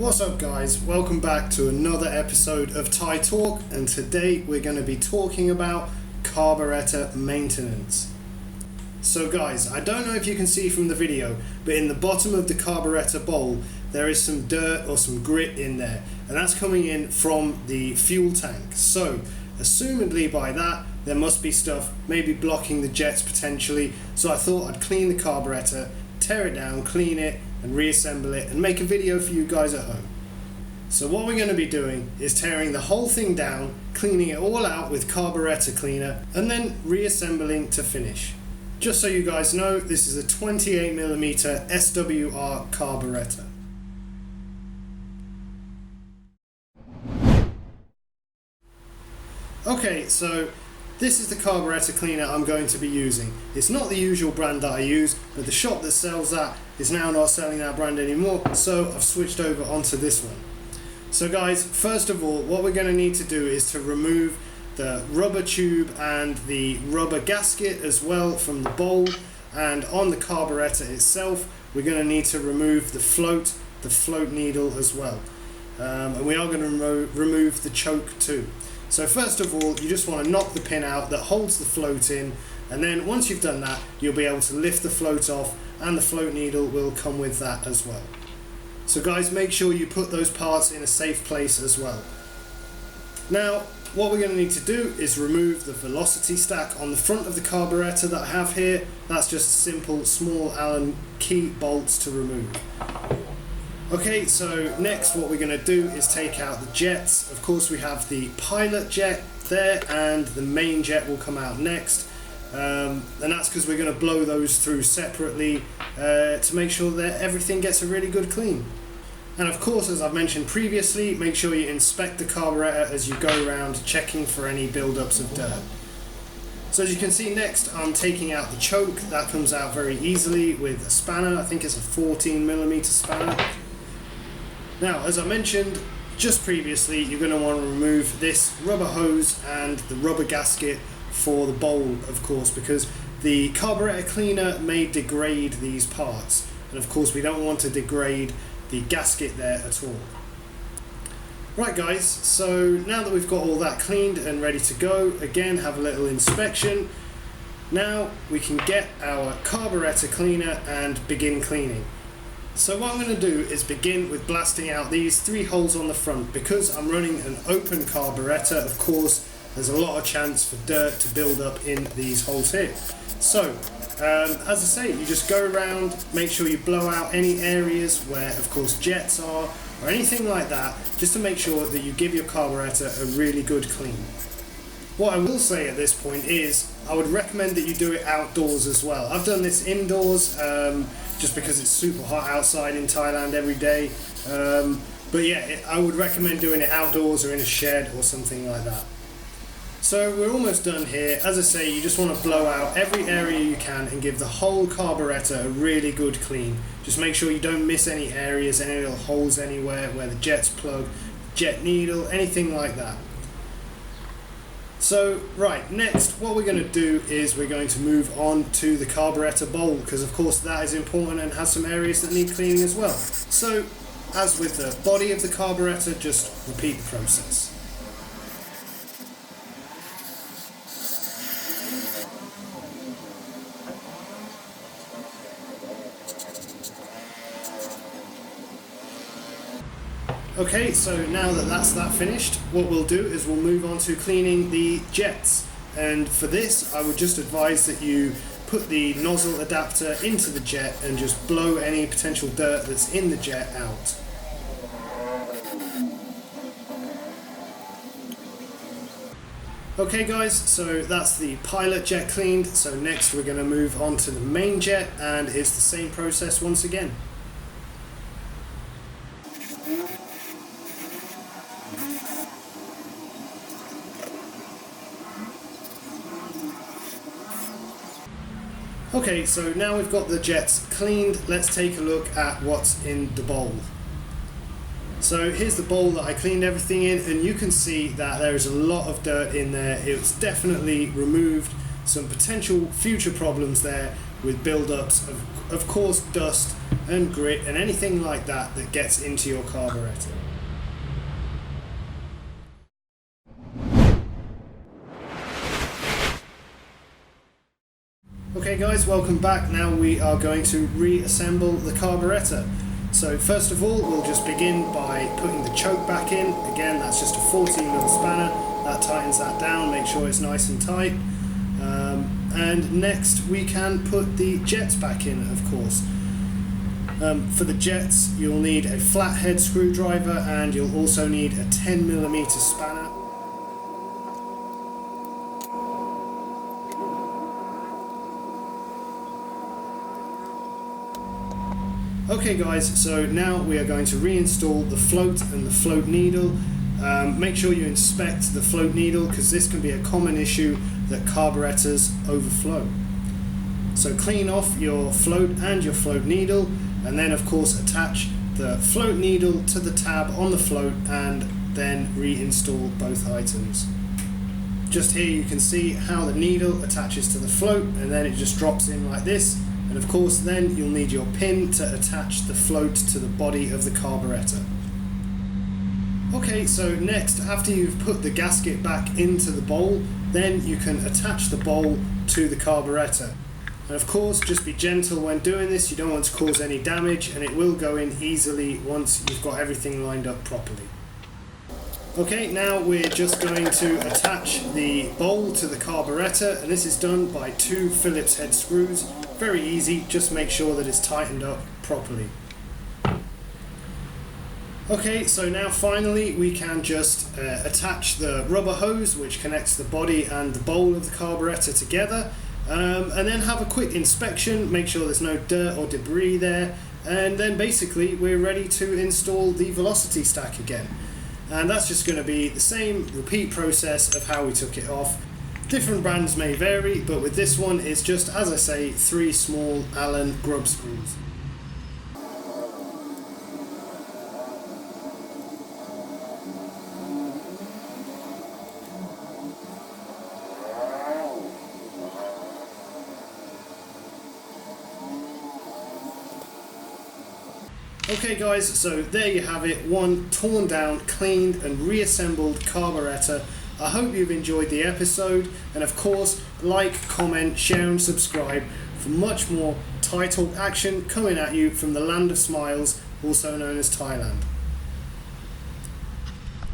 What's up guys, welcome back to another episode of Thai Talk, and today we're going to be talking about carburetor maintenance. So guys, I don't know if you can see from the video, but in the bottom of the carburetor bowl there is some dirt or some grit in there, and that's coming in from the fuel tank. So assumedly by that there must be stuff maybe blocking the jets potentially, so I thought I'd clean the carburetor, tear it down, clean it and reassemble it and make a video for you guys at home. So what we're going to be doing is tearing the whole thing down, cleaning it all out with carburetor cleaner and then reassembling to finish. Just so you guys know, this is a 28mm SWR carburetor. Okay, so this is the carburetor cleaner I'm going to be using. It's not the usual brand that I use, but the shop that sells that is now not selling that brand anymore, so I've switched over onto this one. So guys, first of all, what we're going to need to do is to remove the rubber tube and the rubber gasket as well from the bowl, and on the carburetor itself we're going to need to remove the float needle as well, and we are going to remove the choke too. So first of all, you just want to knock the pin out that holds the float in, and then once you've done that, you'll be able to lift the float off and the float needle will come with that as well. So guys, make sure you put those parts in a safe place as well. Now, what we're going to need to do is remove the velocity stack on the front of the carburetor that I have here. That's just simple small Allen key bolts to remove. Okay, so next what we're going to do is take out the jets. Of course we have the pilot jet there and the main jet will come out next, and that's because we're going to blow those through separately to make sure that everything gets a really good clean. And of course, as I've mentioned previously, make sure you inspect the carburetor as you go around checking for any buildups of dirt. So as you can see, next I'm taking out the choke. That comes out very easily with a spanner. I think it's a 14mm spanner. Now, as I mentioned just previously, you're going to want to remove this rubber hose and the rubber gasket for the bowl, of course, because the carburetor cleaner may degrade these parts, and of course we don't want to degrade the gasket there at all. Right guys, so now that we've got all that cleaned and ready to go, again have a little inspection. Now we can get our carburetor cleaner and begin cleaning. So what I'm going to do is begin with blasting out these 3 holes on the front. Because I'm running an open carburetor, of course there's a lot of chance for dirt to build up in these holes here. So as I say, you just go around, make sure you blow out any areas where of course jets are or anything like that, just to make sure that you give your carburetor a really good clean. What I will say at this point is I would recommend that you do it outdoors as well. I've done this indoors just because it's super hot outside in Thailand every day, but yeah, I would recommend doing it outdoors or in a shed or something like that. So we're almost done here. As I say, you just want to blow out every area you can and give the whole carburetor a really good clean. Just make sure you don't miss any areas, any little holes anywhere where the jets plug, jet needle, anything like that. So right, next what we're going to do is we're going to move on to the carburetor bowl, because of course that is important and has some areas that need cleaning as well. So as with the body of the carburetor, just repeat the process. Okay, so now that that's finished, what we'll do is we'll move on to cleaning the jets. And for this, I would just advise that you put the nozzle adapter into the jet and just blow any potential dirt that's in the jet out. Okay guys, so that's the pilot jet cleaned. So next we're going to move on to the main jet, and it's the same process once again. Okay, so now we've got the jets cleaned, let's take a look at what's in the bowl. So here's the bowl that I cleaned everything in, and you can see that there is a lot of dirt in there. It's definitely removed some potential future problems there with buildups of course dust and grit and anything like that that gets into your carburetor. Okay guys, welcome back. Now we are going to reassemble the carburetor. So first of all, we'll just begin by putting the choke back in. Again, that's just a 14mm spanner. That tightens that down, make sure it's nice and tight. And next we can put the jets back in, of course. For the jets, you'll need a flathead screwdriver and you'll also need a 10mm spanner. Okay guys, so now we are going to reinstall the float and the float needle. Make sure you inspect the float needle because this can be a common issue that carburetors overflow. So clean off your float and your float needle, and then of course attach the float needle to the tab on the float and then reinstall both items. Just here you can see how the needle attaches to the float and then it just drops in like this. And of course then you'll need your pin to attach the float to the body of the carburetor. Okay, so next, after you've put the gasket back into the bowl, then you can attach the bowl to the carburetor. And of course, just be gentle when doing this, you don't want to cause any damage and it will go in easily once you've got everything lined up properly. Okay, now we're just going to attach the bowl to the carburetor, and this is done by 2 Phillips head screws. Very easy, just make sure that it's tightened up properly. Okay, so now finally we can just attach the rubber hose which connects the body and the bowl of the carburetor together, and then have a quick inspection, make sure there's no dirt or debris there, and then basically we're ready to install the velocity stack again. And that's just going to be the same repeat process of how we took it off. Different brands may vary, but with this one it's just, as I say, 3 small Allen grub screws. Okay guys, so there you have it, one torn down, cleaned and reassembled carburetor. I hope you've enjoyed the episode, and of course like, comment, share and subscribe for much more titled action coming at you from the land of smiles, also known as Thailand.